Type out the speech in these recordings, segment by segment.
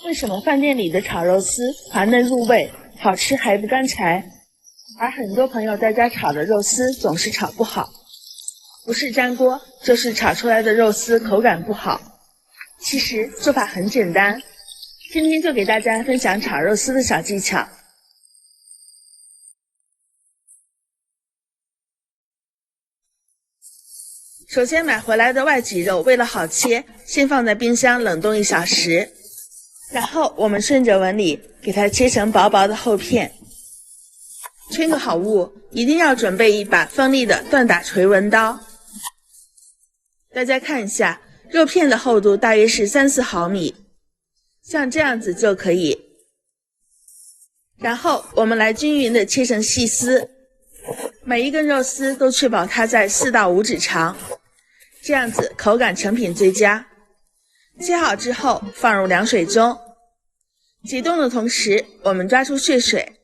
为什么饭店里的炒肉丝滑嫩入味，好吃还不干柴，而很多朋友在家炒的肉丝总是炒不好？不是粘锅，就是炒出来的肉丝口感不好。其实做法很简单，今天就给大家分享炒肉丝的小技巧。首先买回来的外脊肉为了好切，先放在冰箱冷冻1小时，然后我们顺着纹理给它切成薄薄的厚片。圈个好物，一定要准备一把锋利的锻打锤纹刀。大家看一下，肉片的厚度大约是3-4毫米，像这样子就可以。然后我们来均匀的切成细丝，每一根肉丝都确保它在4到5指长，这样子口感成品最佳。切好之后放入凉水中，解冻的同时我们抓出血水，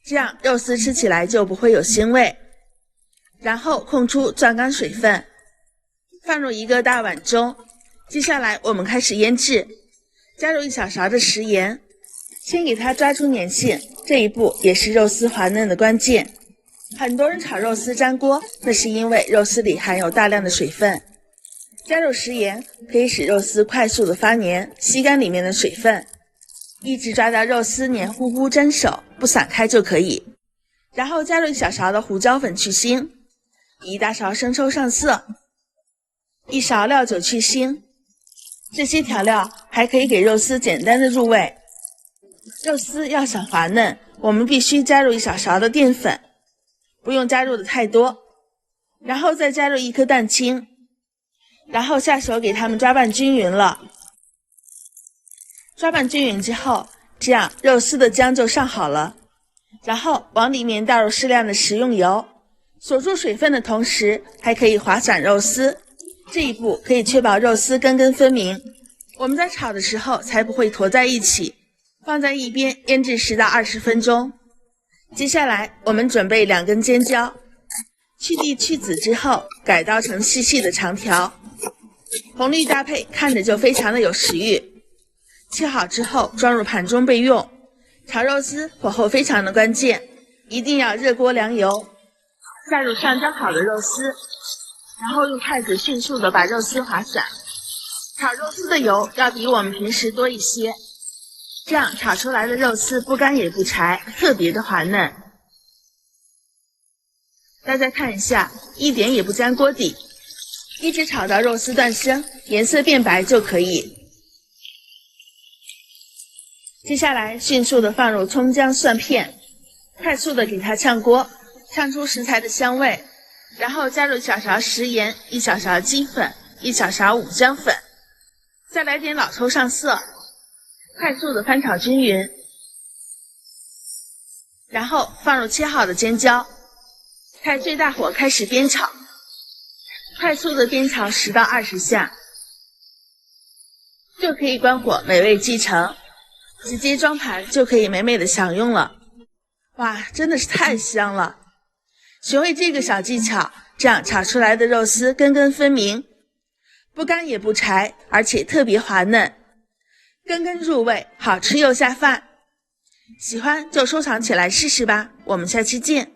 这样肉丝吃起来就不会有腥味。然后控出攥干水分，放入一个大碗中。接下来我们开始腌制，加入1小勺的食盐，先给它抓出粘性，这一步也是肉丝滑嫩的关键。很多人炒肉丝粘锅，那是因为肉丝里含有大量的水分。加入食盐可以使肉丝快速的发黏，吸干里面的水分，一直抓到肉丝黏糊糊蒸熟，不散开就可以。然后加入1小勺的胡椒粉去腥，1大勺生抽上色，1勺料酒去腥。这些调料还可以给肉丝简单的入味。肉丝要想滑嫩，我们必须加入1小勺的淀粉，不用加入的太多。然后再加入1颗蛋清，然后下手给它们抓拌均匀了。抓拌均匀之后，这样肉丝的浆就上好了。然后往里面倒入适量的食用油，锁住水分的同时还可以滑散肉丝，这一步可以确保肉丝根根分明，我们在炒的时候才不会坨在一起。放在一边腌制10到20分钟。接下来我们准备2根尖椒，去蒂去籽之后改刀成细细的长条，红绿搭配，看着就非常的有食欲。切好之后装入盘中备用。炒肉丝火候非常的关键，一定要热锅凉油，下入上蒸好的肉丝，然后用筷子迅速的把肉丝滑散。炒肉丝的油要比我们平时多一些，这样炒出来的肉丝不干也不柴，特别的滑嫩。大家看一下，一点也不粘锅底，一直炒到肉丝断生，颜色变白就可以。接下来迅速的放入葱姜蒜片，快速的给它炝锅，炝出食材的香味。然后加入1小勺食盐，1小勺鸡粉，1小勺五香粉，再来点老抽上色，快速的翻炒均匀。然后放入切好的尖椒，开最大火开始煸炒，快速的煸炒10到20下，就可以关火，美味继承。直接装盘就可以美美的享用了。哇，真的是太香了！学会这个小技巧，这样炒出来的肉丝根根分明，不干也不柴，而且特别滑嫩，根根入味，好吃又下饭。喜欢就收藏起来试试吧，我们下期见。